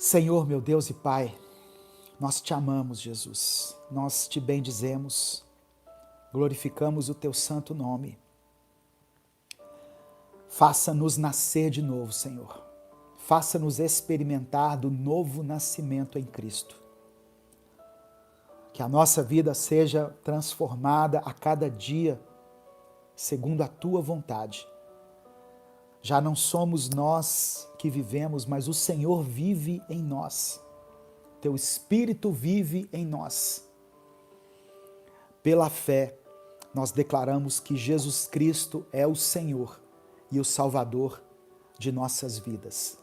Senhor, meu Deus e Pai, nós te amamos, Jesus. Nós te bendizemos, glorificamos o teu santo nome. Faça-nos nascer de novo, Senhor. Faça-nos experimentar do novo nascimento em Cristo. Que a nossa vida seja transformada a cada dia, segundo a tua vontade. Já não somos nós que vivemos, mas o Senhor vive em nós. Teu Espírito vive em nós. Pela fé, nós declaramos que Jesus Cristo é o Senhor e o Salvador de nossas vidas.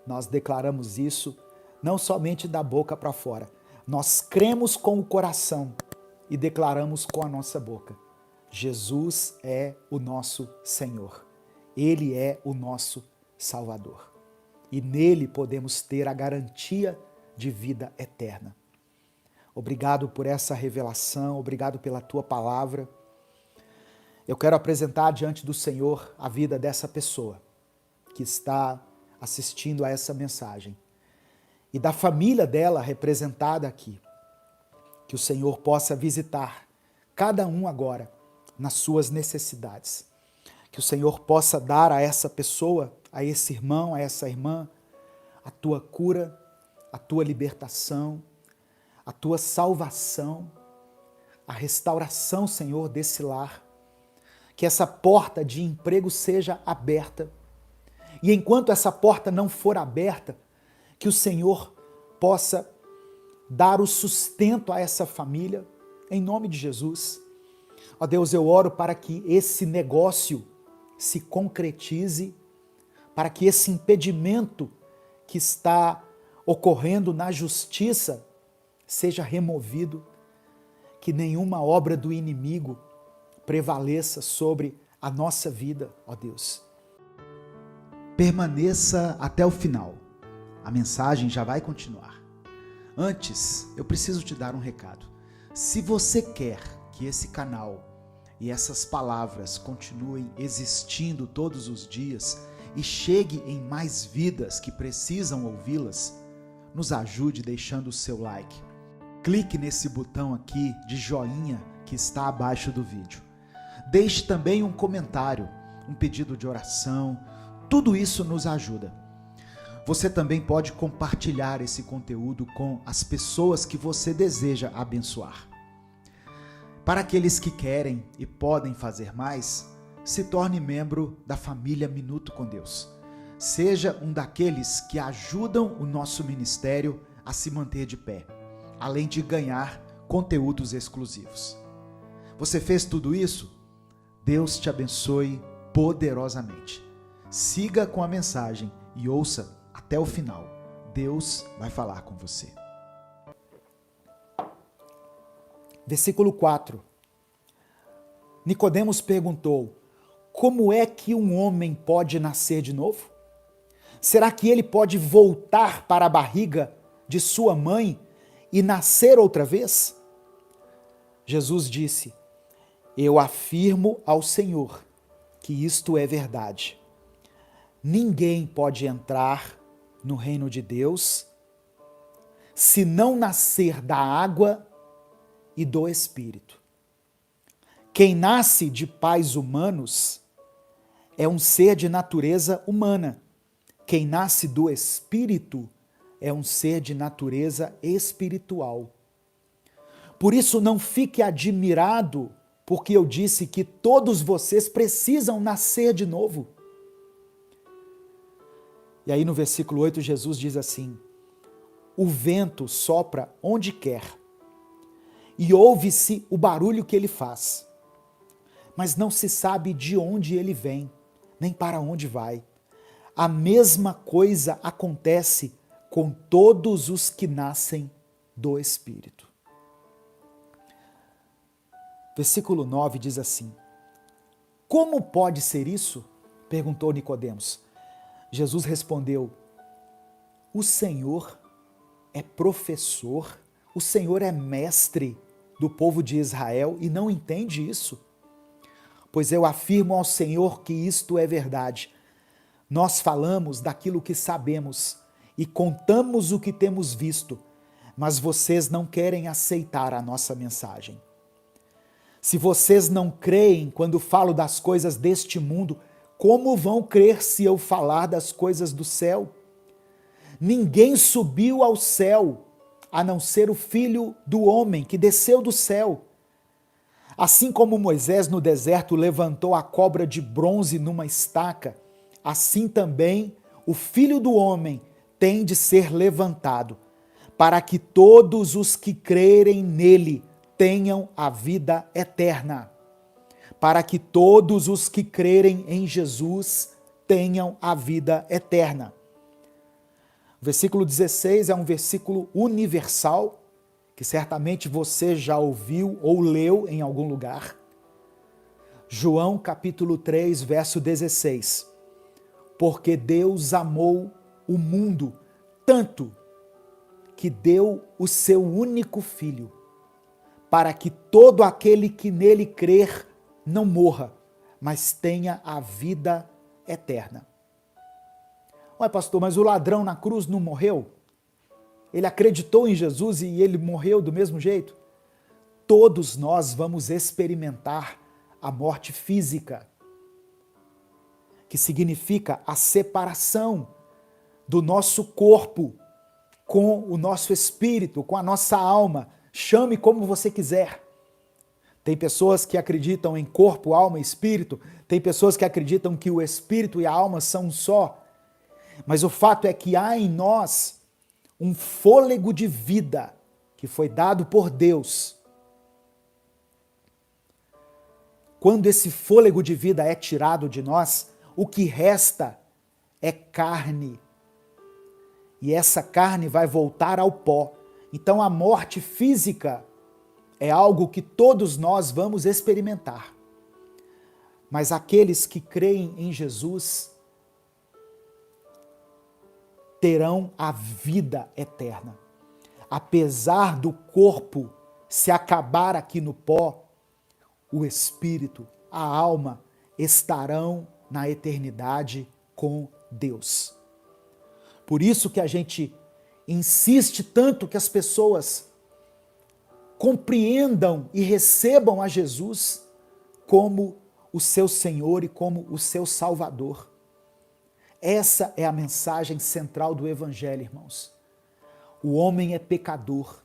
Nós declaramos isso não somente da boca para fora, nós cremos com o coração e declaramos com a nossa boca. Jesus é o nosso Senhor. Ele é o nosso Salvador. E nele podemos ter a garantia de vida eterna. Obrigado por essa revelação, obrigado pela tua palavra. Eu quero apresentar diante do Senhor a vida dessa pessoa que está assistindo a essa mensagem e da família dela representada aqui. Que o Senhor possa visitar cada um agora nas suas necessidades. Que o Senhor possa dar a essa pessoa, a esse irmão, a essa irmã, a tua cura, a tua libertação, a tua salvação, a restauração, Senhor, desse lar. Que essa porta de emprego seja aberta. E enquanto essa porta não for aberta, que o Senhor possa dar o sustento a essa família, em nome de Jesus. Ó Deus, eu oro para que esse negócio se concretize, para que esse impedimento que está ocorrendo na justiça seja removido, que nenhuma obra do inimigo prevaleça sobre a nossa vida, ó Deus. Permaneça até o final. A mensagem já vai continuar. Antes, eu preciso te dar um recado. Se você quer que esse canal e essas palavras continuem existindo todos os dias e chegue em mais vidas que precisam ouvi-las, nos ajude deixando o seu like. Clique nesse botão aqui de joinha que está abaixo do vídeo. Deixe também um comentário, um pedido de oração, tudo isso nos ajuda. Você também pode compartilhar esse conteúdo com as pessoas que você deseja abençoar. Para aqueles que querem e podem fazer mais, se torne membro da família Minuto com Deus. Seja um daqueles que ajudam o nosso ministério a se manter de pé, além de ganhar conteúdos exclusivos. Você fez tudo isso? Deus te abençoe poderosamente. Siga com a mensagem e ouça até o final. Deus vai falar com você. Versículo 4. Nicodemos perguntou: como é que um homem pode nascer de novo? Será que ele pode voltar para a barriga de sua mãe e nascer outra vez? Jesus disse: eu afirmo ao Senhor que isto é verdade. Ninguém pode entrar no reino de Deus se não nascer da água e do Espírito. Quem nasce de pais humanos é um ser de natureza humana. Quem nasce do Espírito é um ser de natureza espiritual. Por isso não fique admirado, porque eu disse que todos vocês precisam nascer de novo. E aí no versículo 8 Jesus diz assim: o vento sopra onde quer e ouve-se o barulho que ele faz, mas não se sabe de onde ele vem, nem para onde vai. A mesma coisa acontece com todos os que nascem do Espírito. Versículo 9 diz assim: como pode ser isso? Perguntou Nicodemos. Jesus respondeu: o Senhor é professor, o Senhor é mestre do povo de Israel e não entende isso? Pois eu afirmo ao Senhor que isto é verdade. Nós falamos daquilo que sabemos e contamos o que temos visto, mas vocês não querem aceitar a nossa mensagem. Se vocês não creem quando falo das coisas deste mundo, como vão crer se eu falar das coisas do céu? Ninguém subiu ao céu, a não ser o Filho do Homem que desceu do céu. Assim como Moisés no deserto levantou a cobra de bronze numa estaca, assim também o Filho do Homem tem de ser levantado, para que todos os que crerem nele tenham a vida eterna. Para que todos os que crerem em Jesus tenham a vida eterna. O versículo 16 é um versículo universal, que certamente você já ouviu ou leu em algum lugar. João capítulo 3, verso 16. Porque Deus amou o mundo tanto que deu o seu único filho, para que todo aquele que nele crer não morra, mas tenha a vida eterna. Ué, pastor, mas o ladrão na cruz não morreu? Ele acreditou em Jesus e ele morreu do mesmo jeito? Todos nós vamos experimentar a morte física, que significa a separação do nosso corpo com o nosso espírito, com a nossa alma. Chame como você quiser. Tem pessoas que acreditam em corpo, alma e espírito. Tem pessoas que acreditam que o espírito e a alma são um só. Mas o fato é que há em nós um fôlego de vida que foi dado por Deus. Quando esse fôlego de vida é tirado de nós, o que resta é carne. E essa carne vai voltar ao pó. Então a morte física é algo que todos nós vamos experimentar. Mas aqueles que creem em Jesus terão a vida eterna. Apesar do corpo se acabar aqui no pó, o espírito, a alma estarão na eternidade com Deus. Por isso que a gente insiste tanto que as pessoas compreendam e recebam a Jesus como o seu Senhor e como o seu Salvador. Essa é a mensagem central do Evangelho, irmãos. O homem é pecador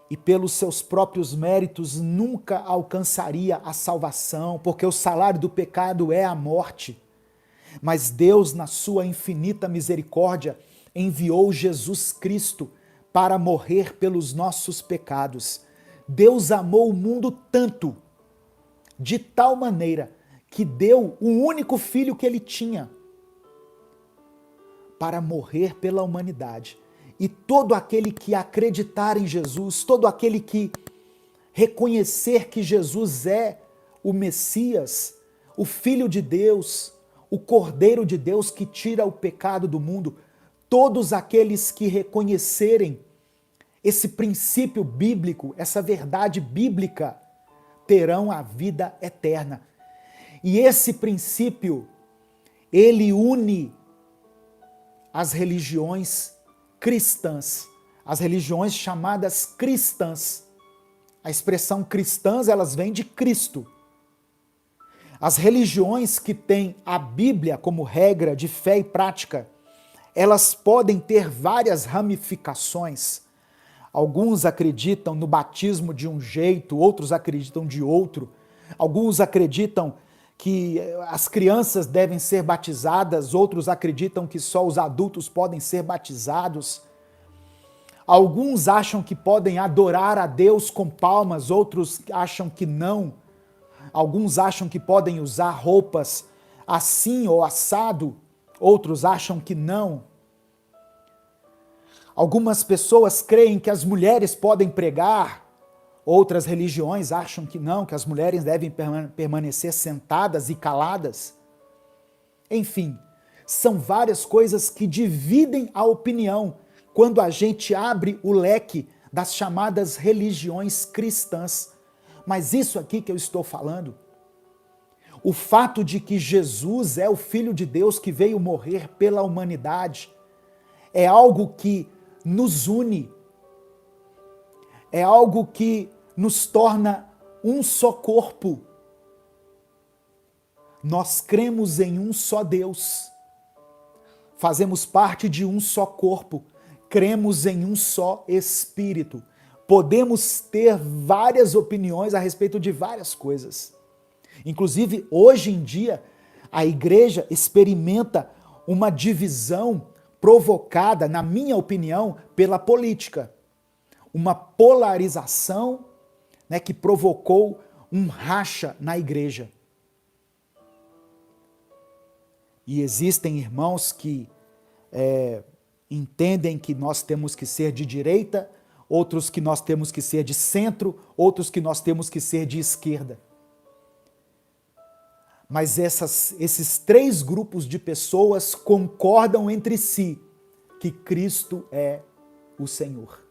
e pelos seus próprios méritos nunca alcançaria a salvação, porque o salário do pecado é a morte. Mas Deus, na sua infinita misericórdia, enviou Jesus Cristo para morrer pelos nossos pecados. Deus amou o mundo tanto, de tal maneira, que deu o único filho que ele tinha para morrer pela humanidade. E todo aquele que acreditar em Jesus, todo aquele que reconhecer que Jesus é o Messias, o Filho de Deus, o Cordeiro de Deus que tira o pecado do mundo, todos aqueles que reconhecerem esse princípio bíblico, essa verdade bíblica, terão a vida eterna. E esse princípio, ele une as religiões cristãs, as religiões chamadas cristãs. A expressão cristãs, elas vêm de Cristo. As religiões que têm a Bíblia como regra de fé e prática, elas podem ter várias ramificações. Alguns acreditam no batismo de um jeito, outros acreditam de outro. Alguns acreditam que as crianças devem ser batizadas, outros acreditam que só os adultos podem ser batizados. Alguns acham que podem adorar a Deus com palmas, outros acham que não. Alguns acham que podem usar roupas assim ou assado, outros acham que não. Algumas pessoas creem que as mulheres podem pregar, outras religiões acham que não, que as mulheres devem permanecer sentadas e caladas. Enfim, são várias coisas que dividem a opinião quando a gente abre o leque das chamadas religiões cristãs. Mas isso aqui que eu estou falando, o fato de que Jesus é o Filho de Deus que veio morrer pela humanidade, é algo que nos une, é algo que nos torna um só corpo. Nós cremos em um só Deus, fazemos parte de um só corpo, cremos em um só Espírito. Podemos ter várias opiniões a respeito de várias coisas. Inclusive, hoje em dia, a igreja experimenta uma divisão provocada, na minha opinião, pela política. Uma polarização, né, que provocou um racha na igreja. E existem irmãos que entendem que nós temos que ser de direita, outros que nós temos que ser de centro, outros que nós temos que ser de esquerda. Mas esses três grupos de pessoas concordam entre si que Cristo é o Senhor,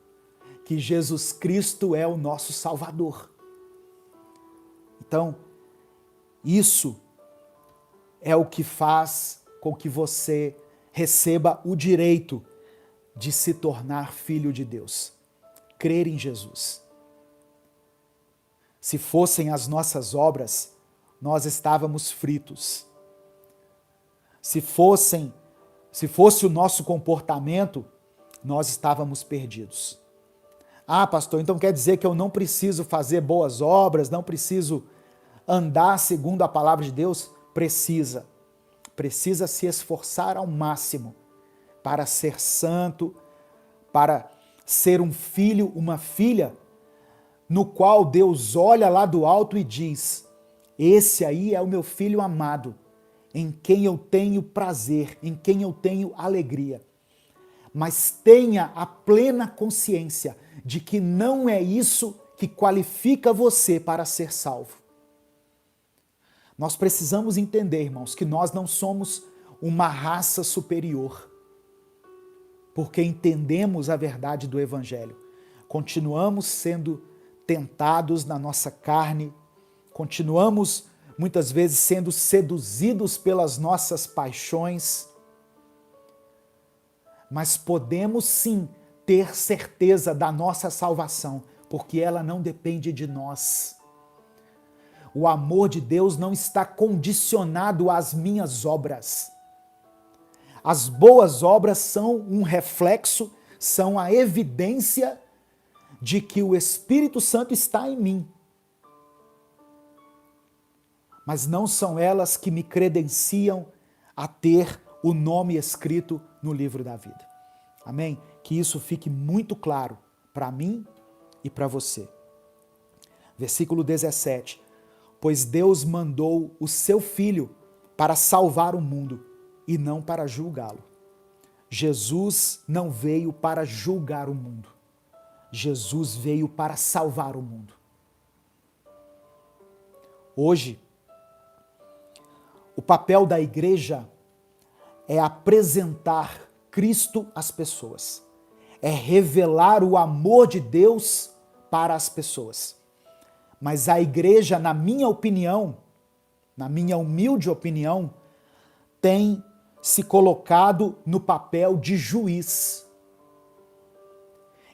que Jesus Cristo é o nosso Salvador. Então, isso é o que faz com que você receba o direito de se tornar filho de Deus. Crer em Jesus. Se fossem as nossas obras, nós estávamos fritos. Se fosse o nosso comportamento, nós estávamos perdidos. Ah, pastor, então quer dizer que eu não preciso fazer boas obras, não preciso andar segundo a palavra de Deus? Precisa se esforçar ao máximo para ser santo, para ser um filho, uma filha, no qual Deus olha lá do alto e diz: esse aí é o meu filho amado, em quem eu tenho prazer, em quem eu tenho alegria. Mas tenha a plena consciência de que não é isso que qualifica você para ser salvo. Nós precisamos entender, irmãos, que nós não somos uma raça superior, porque entendemos a verdade do Evangelho. Continuamos sendo tentados na nossa carne, continuamos muitas vezes sendo seduzidos pelas nossas paixões, mas podemos sim ter certeza da nossa salvação, porque ela não depende de nós. O amor de Deus não está condicionado às minhas obras. As boas obras são um reflexo, são a evidência de que o Espírito Santo está em mim. Mas não são elas que me credenciam a ter o nome escrito no livro da vida. Amém? Que isso fique muito claro para mim e para você. Versículo 17. Pois Deus mandou o seu Filho para salvar o mundo e não para julgá-lo. Jesus não veio para julgar o mundo. Jesus veio para salvar o mundo. Hoje, o papel da igreja é apresentar Cristo às pessoas. É revelar o amor de Deus para as pessoas. Mas a igreja, na minha opinião, na minha humilde opinião, tem se colocado no papel de juiz.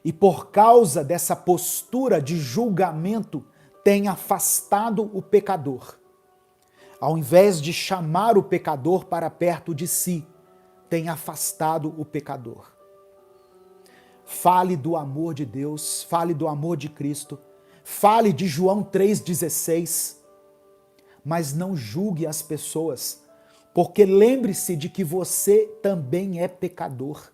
E por causa dessa postura de julgamento, tem afastado o pecador. Ao invés de chamar o pecador para perto de si, tem afastado o pecador. Fale do amor de Deus, fale do amor de Cristo, fale de João 3,16, mas não julgue as pessoas, porque lembre-se de que você também é pecador.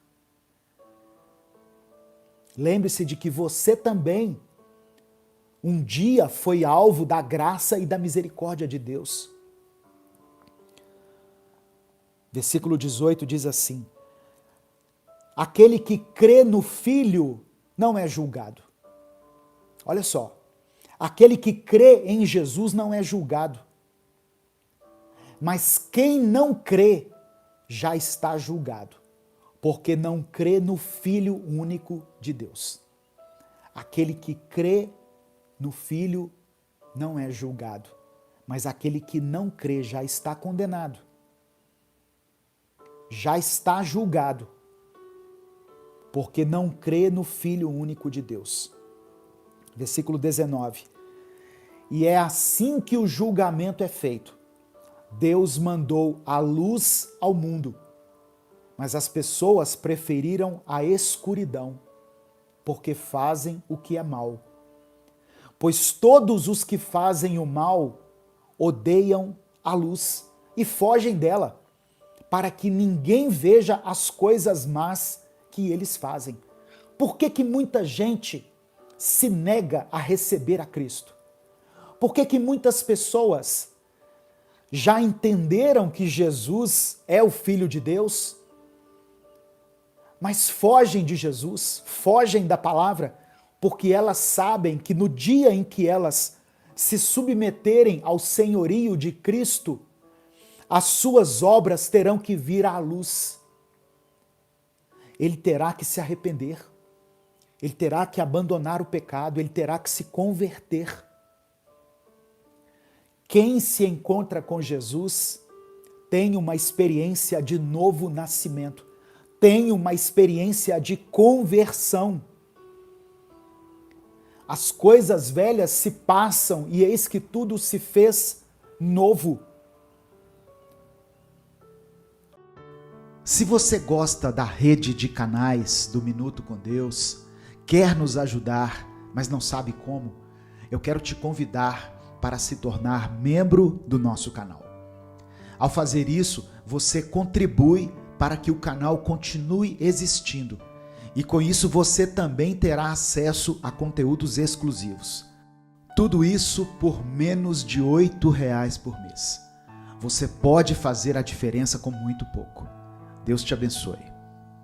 Lembre-se de que você também um dia foi alvo da graça e da misericórdia de Deus. Versículo 18 diz assim: aquele que crê no Filho não é julgado. Olha só, aquele que crê em Jesus não é julgado. Mas quem não crê já está julgado, porque não crê no Filho único de Deus. Aquele que crê no Filho não é julgado, mas aquele que não crê já está condenado. Já está julgado. porque não crê no Filho único de Deus. Versículo 19. E é assim que o julgamento é feito. Deus mandou a luz ao mundo, mas as pessoas preferiram a escuridão, porque fazem o que é mal. Pois todos os que fazem o mal odeiam a luz e fogem dela, para que ninguém veja as coisas más que eles fazem. Por que muita gente se nega a receber a Cristo? Por que muitas pessoas já entenderam que Jesus é o Filho de Deus, mas fogem de Jesus, fogem da palavra, porque elas sabem que no dia em que elas se submeterem ao senhorio de Cristo, as suas obras terão que vir à luz. Ele terá que se arrepender, ele terá que abandonar o pecado, ele terá que se converter. Quem se encontra com Jesus tem uma experiência de novo nascimento, tem uma experiência de conversão. As coisas velhas se passam e eis que tudo se fez novo. Se você gosta da rede de canais do Minuto com Deus, quer nos ajudar, mas não sabe como, eu quero te convidar para se tornar membro do nosso canal. Ao fazer isso, você contribui para que o canal continue existindo. E com isso você também terá acesso a conteúdos exclusivos. Tudo isso por menos de R$8 por mês. Você pode fazer a diferença com muito pouco. Deus te abençoe.